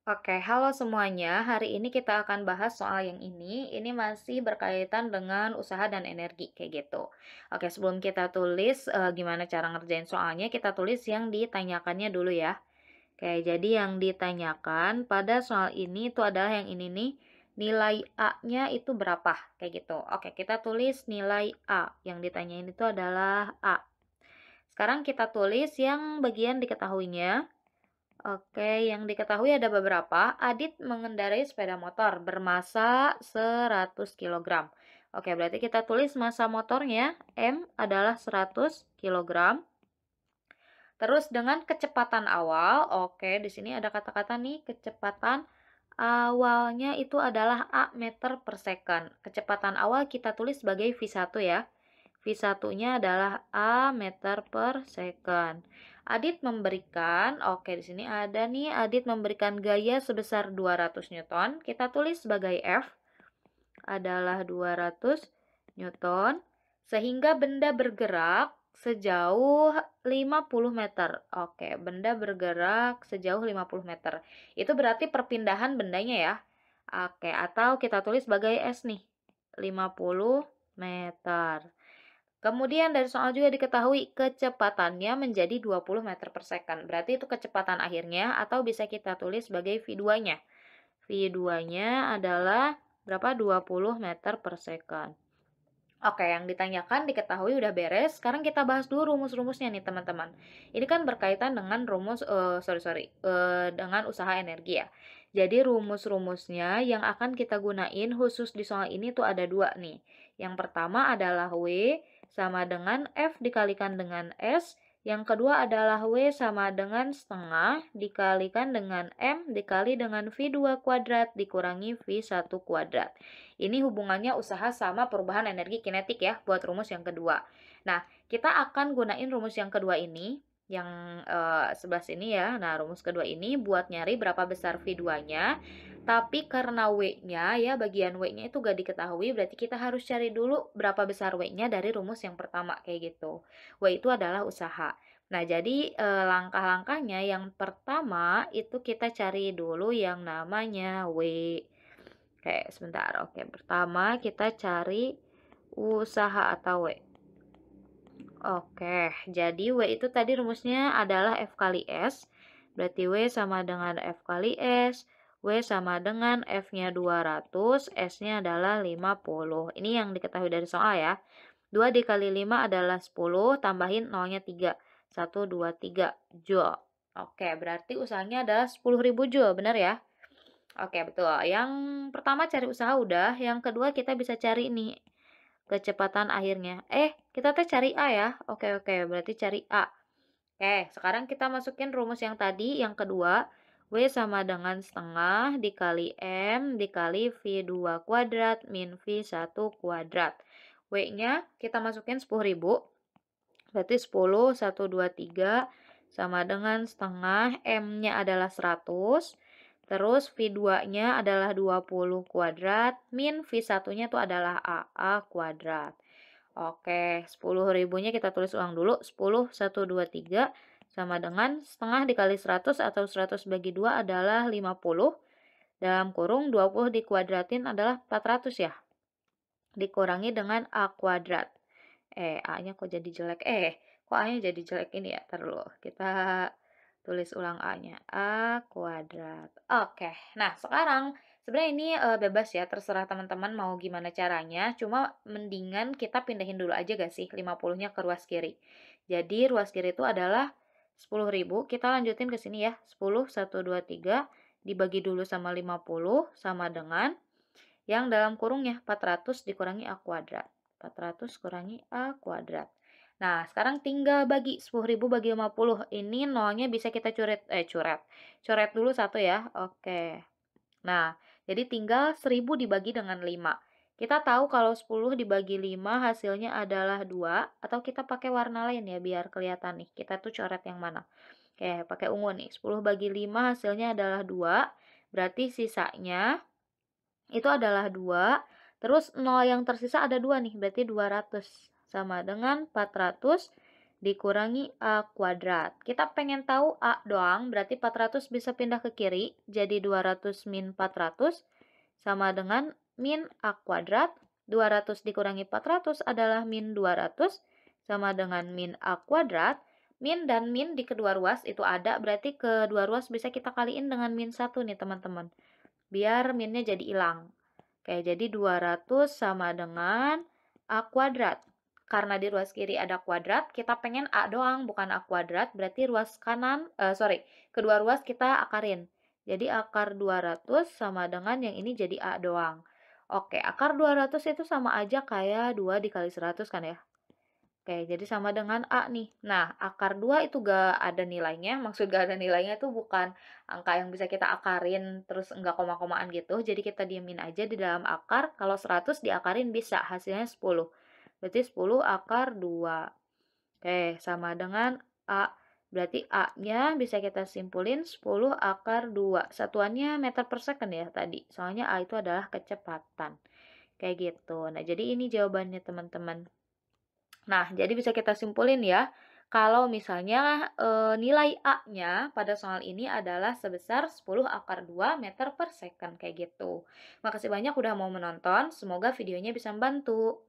Oke, halo semuanya. Hari ini kita akan bahas soal yang ini. Ini masih berkaitan dengan usaha dan energi, kayak gitu. Oke, sebelum kita tulis gimana cara ngerjain soalnya, kita tulis yang ditanyakannya dulu ya. Oke, jadi yang ditanyakan pada soal ini itu adalah yang ini nih, nilai A-nya itu berapa? Kayak gitu. Oke, kita tulis nilai A. Yang ditanyain itu adalah A. Sekarang kita tulis yang bagian diketahuinya. Oke, yang diketahui ada beberapa. Adit mengendarai sepeda motor bermasa 100 kilogram. Oke, berarti kita tulis massa motornya M adalah 100 kilogram. Terus dengan kecepatan awal, oke, di sini ada kata-kata nih, kecepatan awalnya itu adalah A meter per second. Kecepatan awal kita tulis sebagai V1 ya. V1-nya adalah A meter per second. Adit memberikan, oke di sini ada nih, Adit memberikan gaya sebesar 200 Newton. Kita tulis sebagai F adalah 200 Newton. Sehingga benda bergerak sejauh 50 meter. Oke, benda bergerak sejauh 50 meter. Itu berarti perpindahan bendanya ya. Oke, atau kita tulis sebagai S nih, 50 meter. Kemudian dari soal juga diketahui kecepatannya menjadi 20 meter per second. Berarti itu kecepatan akhirnya atau bisa kita tulis sebagai V2-nya. V2-nya adalah berapa? 20 meter per second. Oke, yang ditanyakan diketahui udah beres. Sekarang kita bahas dulu rumus-rumusnya nih teman-teman. Ini kan berkaitan dengan rumus, dengan usaha energi ya. Jadi rumus-rumusnya yang akan kita gunain khusus di soal ini tuh ada dua nih. Yang pertama adalah W sama dengan F dikalikan dengan S. Yang kedua adalah W sama dengan setengah dikalikan dengan M dikali dengan V2 kuadrat dikurangi V1 kuadrat. Ini hubungannya usaha sama perubahan energi kinetik ya, buat rumus yang kedua. Nah, kita akan gunain rumus yang kedua ini, yang sebelah sini ya. Nah, rumus kedua ini buat nyari berapa besar V2-nya. Tapi karena W-nya ya, bagian W-nya itu gak diketahui, berarti kita harus cari dulu berapa besar W-nya dari rumus yang pertama, kayak gitu. W itu adalah usaha. Nah, jadi langkah-langkahnya yang pertama itu kita cari dulu yang namanya W. Oke, sebentar. Oke, pertama kita cari usaha atau W. Oke, jadi W itu tadi rumusnya adalah F kali S. Berarti W sama dengan F kali S. W sama dengan F-nya 200, S-nya adalah 50. Ini yang diketahui dari soal ya. 2 dikali 5 adalah 10, tambahin nolnya 3. 1, 2, 3 Joule. Oke, berarti usahanya adalah 10.000 Joule, benar ya? Oke, betul. Yang pertama cari usaha udah, yang kedua kita bisa cari nih kecepatan akhirnya. Kita teh cari A ya. Oke, oke, berarti cari A. Oke, sekarang kita masukin rumus yang tadi, yang kedua. W sama dengan setengah dikali M dikali V2 kuadrat min V1 kuadrat. W-nya kita masukin 10.000. Berarti 10, 1, 2, 3 sama dengan setengah. M-nya adalah 100. Terus V2-nya adalah 20 kuadrat, min V1-nya itu adalah AA kuadrat. Oke, 10.000-nya kita tulis ulang dulu. 10, 1, 2, 3 sama dengan setengah dikali 100 atau 100 bagi 2 adalah 50. Dalam kurung 20 dikuadratin adalah 400 ya. Dikurangi dengan A kuadrat. A-nya kok jadi jelek? Kok A-nya jadi jelek ini ya? Ntar dulu. Kita tulis ulang A-nya. A kuadrat. Oke. Nah, sekarang sebenarnya ini bebas ya. Terserah teman-teman mau gimana caranya. Cuma mendingan kita pindahin dulu aja gak sih 50-nya ke ruas kiri. Jadi ruas kiri itu adalah 10.000. Kita lanjutin ke sini ya. 10, 1, 2, 3 dibagi dulu sama 50 sama dengan yang dalam kurungnya 400 dikurangi A kuadrat. 400 kurangi A kuadrat. Nah, sekarang tinggal bagi 10.000 bagi 50. Ini nolnya bisa kita coret dulu satu ya. Oke. Nah, jadi tinggal 1000 dibagi dengan 5. Kita tahu kalau 10 dibagi 5 hasilnya adalah 2. Atau kita pakai warna lain ya biar kelihatan nih. Kita tuh coret yang mana. Oke, pakai ungu nih. 10 bagi 5 hasilnya adalah 2. Berarti sisanya itu adalah 2. Terus 0 yang tersisa ada 2 nih, berarti 200. Sama dengan 400 dikurangi A kuadrat. Kita pengen tahu A doang, berarti 400 bisa pindah ke kiri, jadi 200 min 400 sama dengan min A kuadrat. 200 dikurangi 400 adalah min 200 sama dengan min A kuadrat. Min dan min di kedua ruas itu ada, berarti kedua ruas bisa kita kaliin dengan min 1 nih teman-teman. Biar minnya jadi hilang. Oke, jadi 200 sama dengan A kuadrat. Karena di ruas kiri ada kuadrat, kita pengen A doang, bukan A kuadrat. Berarti ruas kanan, kedua ruas kita akarin. Jadi akar 200 sama dengan yang ini jadi A doang. Oke, akar 200 itu sama aja kayak 2 dikali 100 kan ya? Oke, jadi sama dengan A nih. Nah, akar 2 itu gak ada nilainya. Maksud gak ada nilainya itu bukan angka yang bisa kita akarin terus enggak koma-komaan gitu. Jadi kita diemin aja di dalam akar. Kalau 100 diakarin bisa, hasilnya 10. Berarti 10 akar 2. Oke, sama dengan A. Berarti A-nya bisa kita simpulin 10 akar 2. Satuannya meter per second ya tadi. Soalnya A itu adalah kecepatan. Kayak gitu. Nah, jadi ini jawabannya teman-teman. Nah, jadi bisa kita simpulin ya, kalau misalnya nilai A-nya pada soal ini adalah sebesar 10 akar 2 meter per second, kayak gitu. Makasih banyak udah mau menonton, semoga videonya bisa membantu.